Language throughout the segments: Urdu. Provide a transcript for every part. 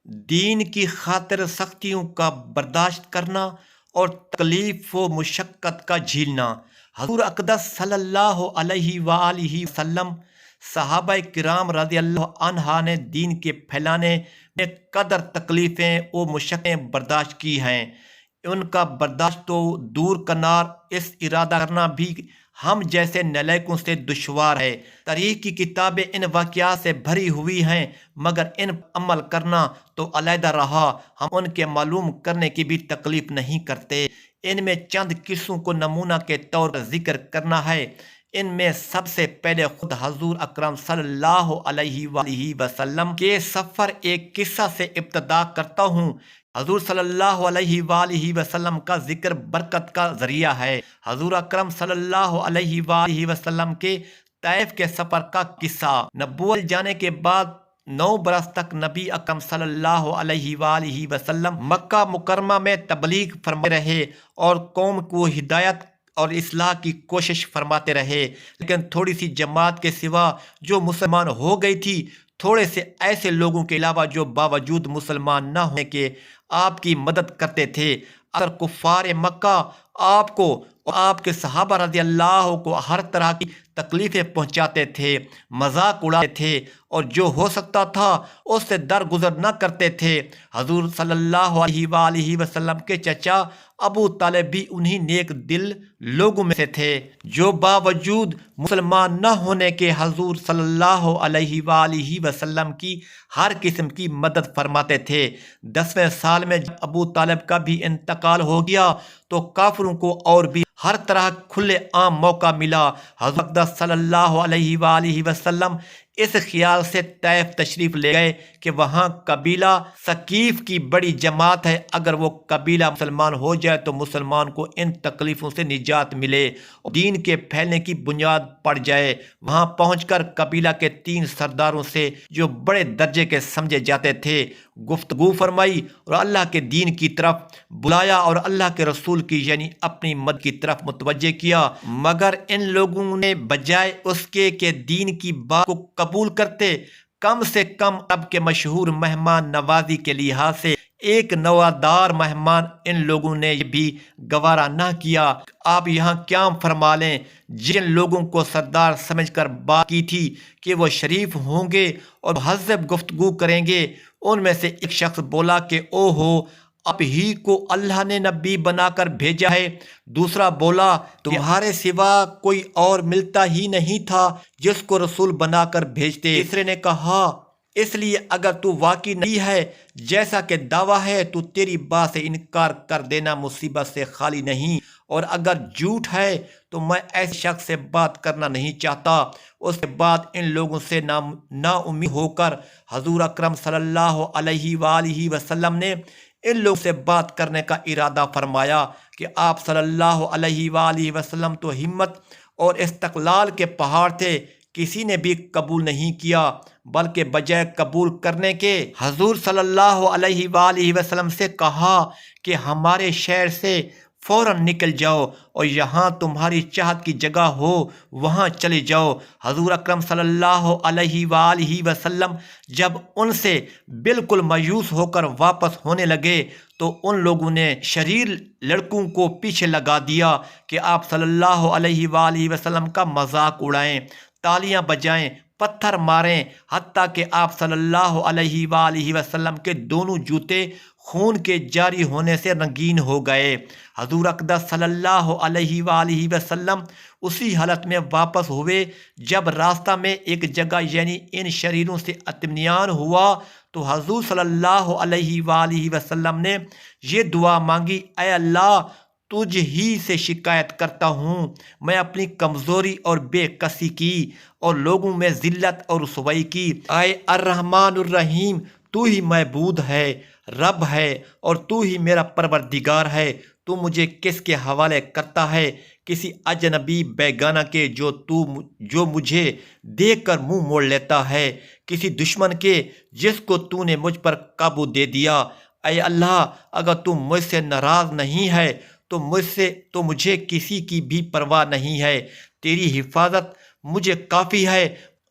دین کی خاطر سختیوں کا برداشت کرنا اور تکلیف و مشقت کا جھیلنا۔ حضور اقدس صلی اللہ علیہ وآلہ وسلم، صحابہ کرام رضی اللہ عنہ نے دین کے پھیلانے میں قدر تکلیفیں و مشقتیں برداشت کی ہیں، ان کا برداشت تو دور کنار اس ارادہ کرنا بھی ہم جیسے نالائقوں سے دشوار ہے۔ تاریخ کی کتابیں ان واقعات سے بھری ہوئی ہیں، مگر ان پر عمل کرنا تو علیحدہ رہا، ہم ان کے معلوم کرنے کی بھی تکلیف نہیں کرتے۔ ان میں چند قصوں کو نمونہ کے طور پر ذکر کرنا ہے۔ ان میں سب سے پہلے خود حضور اکرم صلی اللہ علیہ وآلہ وسلم کے سفر ایک قصہ سے ابتدا کرتا ہوں۔ حضور صلی اللہ علیہ وآلہ وسلم کا ذکر برکت کا ذریعہ ہے۔ حضور اکرم صلی اللہ علیہ وآلہ وسلم کے طائف کے سفر کا قصہ۔ نبوت جانے کے بعد 9 برس تک نبی اکرم صلی اللہ علیہ وآلہ وسلم مکہ مکرمہ میں تبلیغ فرماتے رہے اور قوم کو ہدایت اور اصلاح کی کوشش فرماتے رہے، لیکن تھوڑی سی جماعت کے سوا جو مسلمان ہو گئی تھی، تھوڑے سے ایسے لوگوں کے علاوہ جو باوجود مسلمان نہ ہونے کے آپ کی مدد کرتے تھے۔ اگر کفار مکہ آپ کو اور آپ کے صحابہ رضی اللہ کو ہر طرح کی تکلیفیں پہنچاتے تھے، مذاق اڑاتے تھے اور جو ہو سکتا تھا اس سے درگزر نہ کرتے تھے۔ حضور صلی اللہ علیہ وآلہ وسلم کے چچا ابو طالب بھی انہی نیک دل لوگوں میں سے تھے جو باوجود مسلمان نہ ہونے کے حضور صلی اللہ علیہ وآلہ وسلم کی ہر قسم کی مدد فرماتے تھے۔ 10ویں سال میں جب ابو طالب کا بھی انتقال ہو گیا تو کافروں کو اور بھی ہر طرح کھلے عام موقع ملا۔ حضرت اقدس صلی اللہ علیہ وآلہ وسلم اس خیال سے طائف تشریف لے گئے کہ وہاں قبیلہ ثقیف کی بڑی جماعت ہے، اگر وہ قبیلہ مسلمان ہو جائے تو مسلمان کو ان تکلیفوں سے نجات ملے اور دین کے پھیلنے کی بنیاد پڑ جائے۔ وہاں پہنچ کر قبیلہ کے 3 سرداروں سے جو بڑے درجے کے سمجھے جاتے تھے گفتگو فرمائی اور اللہ کے دین کی طرف بلایا اور اللہ کے رسول کی یعنی اپنی مدد کی طرف متوجہ کیا، مگر ان لوگوں نے بجائے اس کے کہ دین کی بات کو قبول کرتے، کم سے کم عرب کے مشہور مہمان نوازی کے لحاظ سے ایک نوادار مہمان ان لوگوں نے بھی گوارا نہ کیا۔ آپ یہاں قیام فرما لیں۔ جن لوگوں کو سردار سمجھ کر بات کی تھی کہ وہ شریف ہوں گے اور مہذب گفتگو کریں گے، ان میں سے ایک شخص بولا کہ او ہو، آپ ہی کو اللہ نے نبی بنا کر بھیجا ہے۔ دوسرا بولا تمہارے سوا کوئی اور ملتا ہی نہیں تھا جس کو رسول بنا کر بھیجتے۔ تیسرے نے کہا اس لیے اگر تو واقعی نہیں ہے جیسا کہ دعویٰ ہے تو تیری بات سے انکار کر دینا مصیبت سے خالی نہیں، اور اگر جھوٹ ہے تو میں ایسے شخص سے بات کرنا نہیں چاہتا۔ اس کے بعد ان لوگوں سے نا امید ہو کر حضور اکرم صلی اللہ علیہ وآلہ وسلم نے ان لوگوں سے بات کرنے کا ارادہ فرمایا کہ آپ صلی اللہ علیہ وآلہ وسلم تو ہمت اور استقلال کے پہاڑ تھے، کسی نے بھی قبول نہیں کیا، بلکہ بجائے قبول کرنے کے حضور صلی اللہ علیہ وآلہ وسلم سے کہا کہ ہمارے شہر سے فوراً نکل جاؤ اور یہاں تمہاری چاہت کی جگہ ہو وہاں چلے جاؤ۔ حضور اکرم صلی اللہ علیہ وآلہ وسلم جب ان سے بالکل مایوس ہو کر واپس ہونے لگے تو ان لوگوں نے شریر لڑکوں کو پیچھے لگا دیا کہ آپ صلی اللہ علیہ وآلہ وسلم کا مذاق اڑائیں، تالیاں بجائیں، پتھر ماریں، حتیٰ کہ آپ صلی اللہ علیہ وآلہ وسلم کے دونوں جوتے خون کے جاری ہونے سے رنگین ہو گئے۔ حضور اقدس صلی اللہ علیہ وآلہ وسلم اسی حالت میں واپس ہوئے۔ جب راستہ میں ایک جگہ یعنی ان شریروں سے اطمینان ہوا تو حضور صلی اللہ علیہ وآلہ وسلم نے یہ دعا مانگی، اے اللہ تجھ ہی سے شکایت کرتا ہوں، میں اپنی کمزوری اور بے کسی کی اور لوگوں میں ذلت اور رسوائی کی، اے الرحمن الرحیم تو ہی معبود ہے، رب ہے اور تو ہی میرا پروردگار ہے، تو مجھے کس کے حوالے کرتا ہے؟ کسی اجنبی بیگانہ کے جو مجھے دیکھ کر منہ موڑ لیتا ہے، کسی دشمن کے جس کو تو نے مجھ پر قابو دے دیا۔ اے اللہ اگر تو مجھ سے ناراض نہیں ہے تو مجھے کسی کی بھی پرواہ نہیں ہے، تیری حفاظت مجھے کافی ہے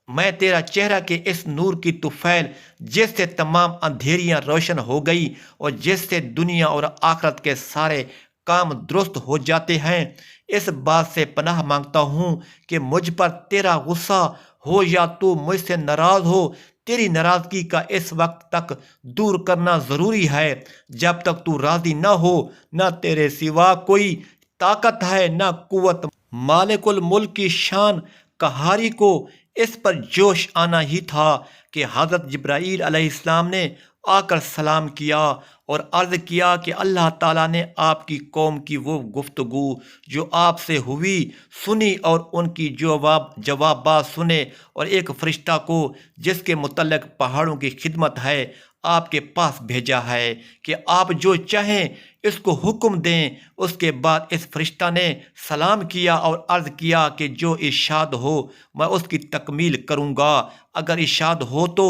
میں تیرا چہرہ کے اس نور کی طفیل جس سے تمام اندھیریاں روشن ہو گئی اور جس سے دنیا اور آخرت کے سارے کام درست ہو جاتے ہیں، اس بات سے پناہ مانگتا ہوں کہ مجھ پر تیرا غصہ ہو یا تو مجھ سے ناراض ہو۔ تیری ناراضگی کا اس وقت تک دور کرنا ضروری ہے جب تک تو راضی نہ ہو۔ نہ تیرے سوا کوئی طاقت ہے نہ قوت۔ مالک الملک کی شان قہاری کو اس پر جوش آنا ہی تھا کہ حضرت جبرائیل علیہ السلام نے آ کر سلام کیا اور عرض کیا کہ اللہ تعالیٰ نے آپ کی قوم کی وہ گفتگو جو آپ سے ہوئی سنی اور ان کی جوابات سنے، اور ایک فرشتہ کو جس کے متعلق پہاڑوں کی خدمت ہے آپ کے پاس بھیجا ہے کہ آپ جو چاہیں اس کو حکم دیں۔ اس کے بعد اس فرشتہ نے سلام کیا اور عرض کیا کہ جو ارشاد ہو میں اس کی تکمیل کروں گا۔ اگر ارشاد ہو تو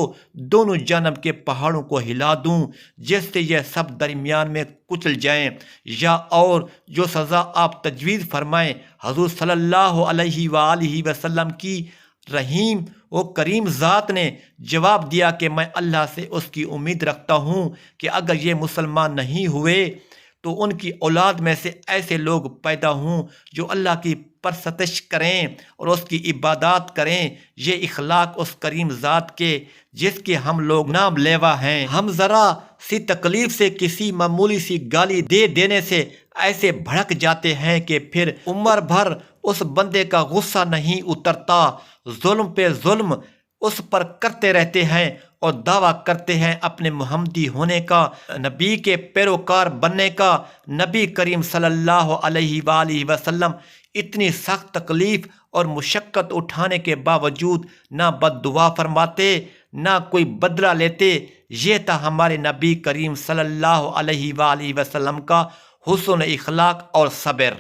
دونوں جانب کے پہاڑوں کو ہلا دوں جس سے یہ سب درمیان میں کچل جائیں، یا اور جو سزا آپ تجویز فرمائیں۔ حضور صلی اللہ علیہ وآلہ وسلم کی رحیم و کریم ذات نے جواب دیا کہ میں اللہ سے اس کی امید رکھتا ہوں کہ اگر یہ مسلمان نہیں ہوئے تو ان کی اولاد میں سے ایسے لوگ پیدا ہوں جو اللہ کی پرستش کریں اور اس کی عبادات کریں۔ یہ اخلاق اس کریم ذات کے جس کے ہم لوگ نام لیوا ہیں۔ ہم ذرا سی تکلیف سے کسی معمولی سی گالی دے دینے سے ایسے بھڑک جاتے ہیں کہ پھر عمر بھر اس بندے کا غصہ نہیں اترتا، ظلم پہ ظلم اس پر کرتے رہتے ہیں اور دعویٰ کرتے ہیں اپنے محمدی ہونے کا، نبی کے پیروکار بننے کا۔ نبی کریم صلی اللہ علیہ وآلہ وسلم اتنی سخت تکلیف اور مشقت اٹھانے کے باوجود نہ بد دعا فرماتے نہ کوئی بدلہ لیتے۔ یہ تھا ہمارے نبی کریم صلی اللہ علیہ وآلہ وسلم کا حسن اخلاق اور صبر۔